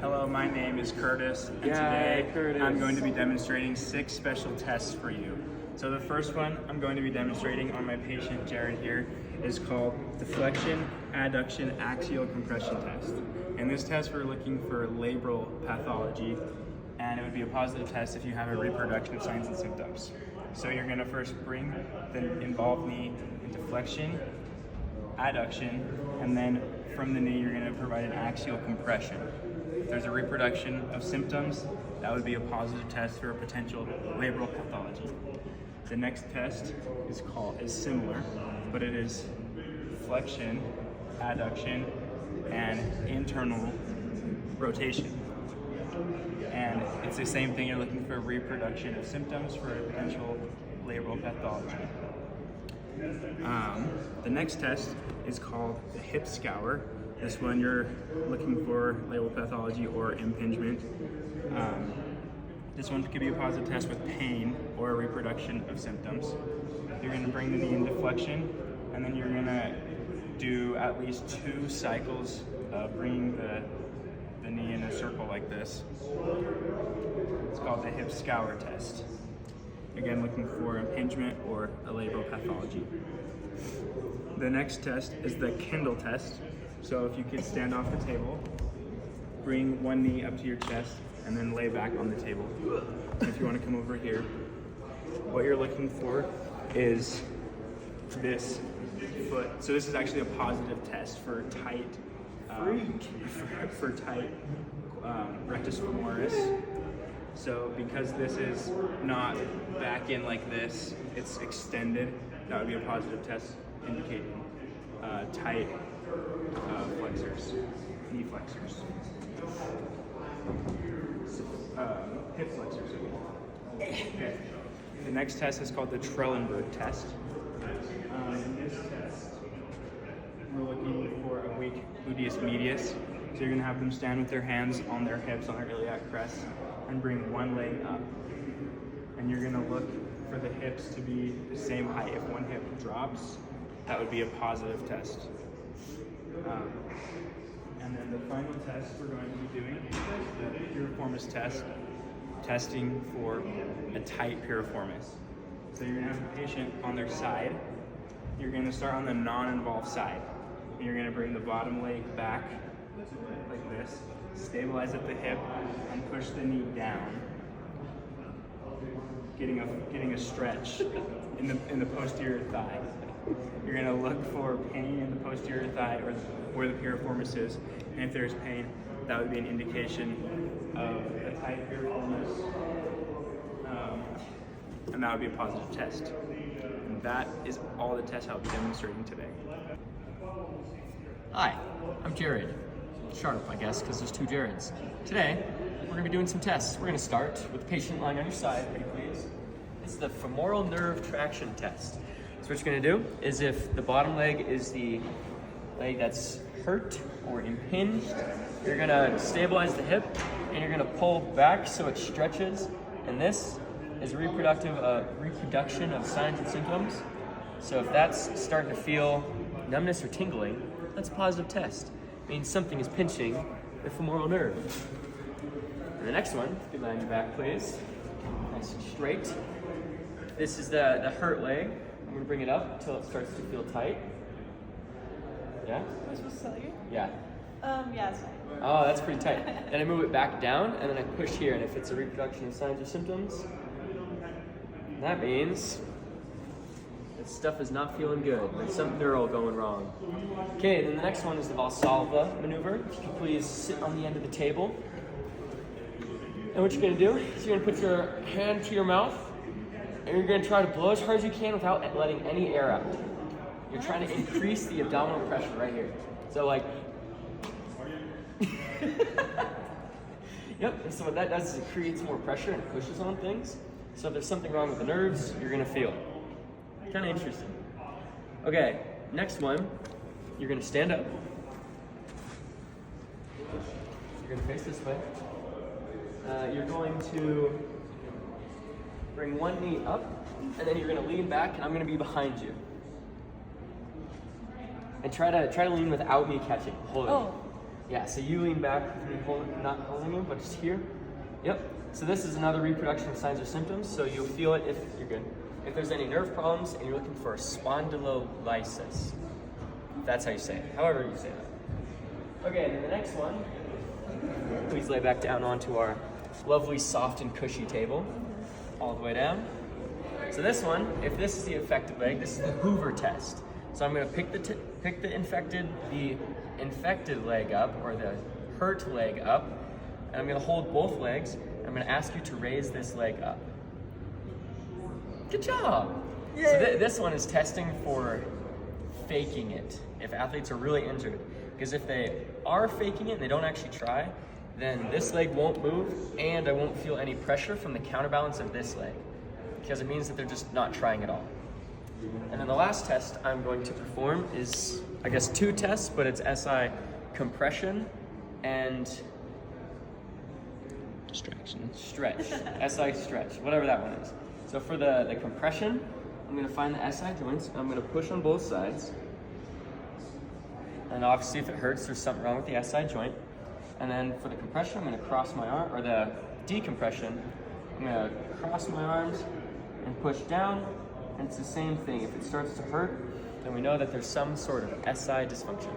Hello, my name is Curtis, and today I'm going to be demonstrating 6 special tests for you. So the first one I'm going to be demonstrating on my patient Jared here is called deflection, adduction, axial compression test. In this test we're looking for labral pathology, and it would be a positive test if you have a reproduction of signs and symptoms. So you're going to first bring the involved knee into flexion, adduction, and then from the knee you're going to provide an axial compression. If there's a reproduction of symptoms, that would be a positive test for a potential labral pathology. The next test is similar, but it is flexion, adduction, and internal rotation. And it's the same thing, you're looking for a reproduction of symptoms for a potential labral pathology. The next test is called the hip scour. This one you're looking for labral pathology or impingement. This one could be a positive test with pain or a reproduction of symptoms. You're going to bring the knee into flexion, and then you're going to do at least 2 cycles of bringing the knee in a circle like this. It's called the hip scour test. Again, looking for impingement or a labral pathology. The next test is the Kendall test. So if you could stand off the table, bring one knee up to your chest, and then lay back on the table. And if you want to come over here, what you're looking for is this foot. So this is actually a positive test for tight, rectus femoris. So because this is not back in like this, it's extended, that would be a positive test indicating tight flexors, knee flexors, hip flexors. Okay. The next test is called the Trellenberg test. In this test, we're looking for a weak gluteus medius. So you're going to have them stand with their hands on their hips, on their iliac crest, and bring one leg up. And you're going to look for the hips to be the same height. If one hip drops, that would be a positive test. And then the final test we're going to be doing is the piriformis test, testing for a tight piriformis. So you're going to have the patient on their side. You're going to start on the non-involved side. And you're going to bring the bottom leg back like this, stabilize at the hip, and push the knee down, getting a stretch in the posterior thigh. You're going to look for pain in the posterior thigh or where the piriformis is, and if there's pain, that would be an indication of a tight piriformis, and that would be a positive test. And that is all the tests I'll be demonstrating today. Hi, I'm Jared. Sharp, I guess, because there's 2 Jareds. Today, we're going to be doing some tests. We're going to start with the patient lying on your side, ready please. This is the femoral nerve traction test. So what you're going to do is if the bottom leg is the leg that's hurt or impinged, you're going to stabilize the hip and you're going to pull back so it stretches. And this is a reproduction of signs and symptoms. So if that's starting to feel numbness or tingling, that's a positive test. It means something is pinching the femoral nerve. And the next one, if you lie on your back please, nice and straight. This is the hurt leg. I'm going to bring it up until it starts to feel tight. Yeah? Am I supposed to tell you? Yeah. Yeah, it's fine. Oh, that's pretty tight. Then I move it back down, and then I push here, and if it's a reproduction of signs or symptoms, that means that stuff is not feeling good. There's some neural going wrong. Okay, then the next one is the Valsalva maneuver. If you could please sit on the end of the table. And what you're going to do is you're going to put your hand to your mouth, and you're going to try to blow as hard as you can without letting any air out. You're trying to increase the abdominal pressure right here. So like, yep, and so what that does is it creates more pressure and pushes on things. So if there's something wrong with the nerves, you're going to feel it. Kind of interesting. Okay, next one, you're going to stand up. You're going to face this way. You're going to bring one knee up, and then you're going to lean back, and I'm going to be behind you. And try to lean without me catching. Hold it. Oh. Yeah, so you lean back with me not holding you, but just here. Yep. So this is another reproduction of signs or symptoms, so you'll feel it if you're good. If there's any nerve problems and you're looking for a spondylolysis, that's how you say it, however you say that. Okay, and then the next one, please lay back down onto our lovely soft and cushy table, all the way down. So this one, if this is the affected leg, this is the Hoover test. So I'm gonna pick the infected leg up, or the hurt leg up, and I'm gonna hold both legs. I'm gonna ask you to raise this leg up. Good job. Yay. So this one is testing for faking it, if athletes are really injured. Because if they are faking it and they don't actually try, then this leg won't move and I won't feel any pressure from the counterbalance of this leg, because it means that they're just not trying at all. And then the last test I'm going to perform is, I guess, 2 tests, but it's SI compression and stretch, SI stretch, whatever that one is. So for the compression, I'm gonna find the SI joints, I'm gonna push on both sides. And obviously if it hurts, there's something wrong with the SI joint. And then for the compression, I'm gonna cross my arm, or the decompression, I'm gonna cross my arms and push down, and it's the same thing. If it starts to hurt, then we know that there's some sort of SI dysfunction.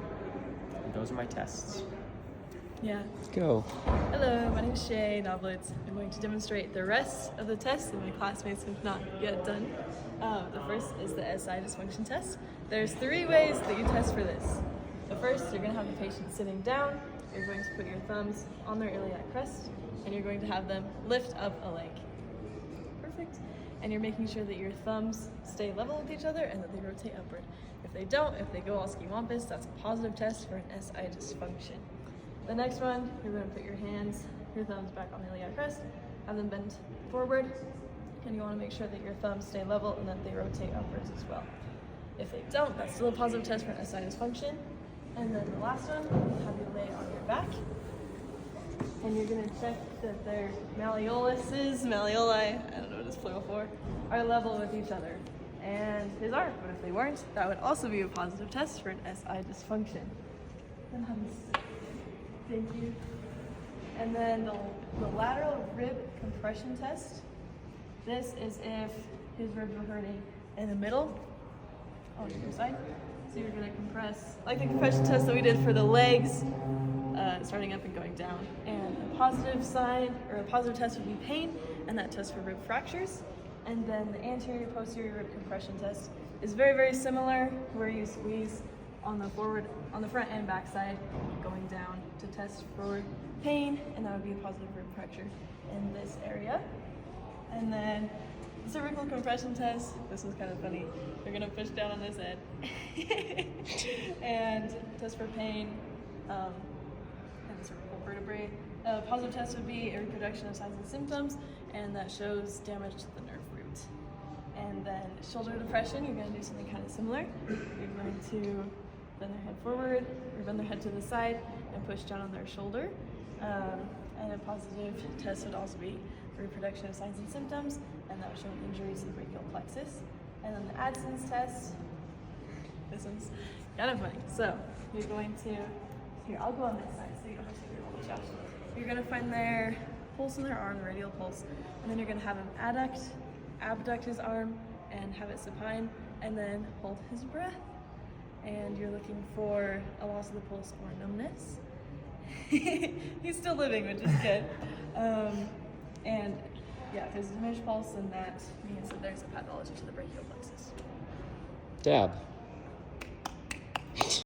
And those are my tests. Yeah. Let's go. Hello, my name is Shay Noblitz. I'm going to demonstrate the rest of the tests that my classmates have not yet done. The first is the SI dysfunction test. There's 3 ways that you test for this. The first, you're going to have the patient sitting down. You're going to put your thumbs on their iliac crest, and you're going to have them lift up a leg. Perfect. And you're making sure that your thumbs stay level with each other and that they rotate upward. If they don't, if they go all ski-wampus, that's a positive test for an SI dysfunction. The next one, you're going to put your thumbs back on the iliac crest, have them bend forward, and you want to make sure that your thumbs stay level and that they rotate upwards as well. If they don't, that's still a positive test for an SI dysfunction. And then the last one, have you lay on your back, and you're going to check that their malleoli, I don't know what it's plural for, are level with each other. And his aren't, but if they weren't, that would also be a positive test for an SI dysfunction. Then have you sit. Thank you. And then the lateral rib compression test. This is if his ribs were hurting in the middle on your side. So you're gonna compress, like the compression test that we did for the legs, starting up and going down. And a positive sign, or a positive test would be pain, and that test for rib fractures. And then the anterior posterior rib compression test is very, very similar, where you squeeze on the front and back side, going down to test for pain, and that would be a positive rib fracture in this area. And then the cervical compression test, this was kind of funny. You're gonna push down on this head and test for pain and the cervical vertebrae. A positive test would be a reproduction of signs and symptoms, and that shows damage to the nerve root. And then shoulder depression, you're gonna do something kind of similar. You're going to bend their head forward, or bend their head to the side, and push down on their shoulder. And a positive test would also be the reproduction of signs and symptoms, and that would show injuries to the brachial plexus. And then the Addison's test, this one's kind of funny. So you're going to, here, I'll go on this side so you don't have to hear all the chat. You're gonna find their pulse in their arm, the radial pulse, and then you're gonna have him abduct his arm and have it supine, and then hold his breath. And you're looking for a loss of the pulse or numbness. He's still living, which is good. And yeah, if there's a diminished pulse, then that means that there's a pathology to the brachial plexus. Dab.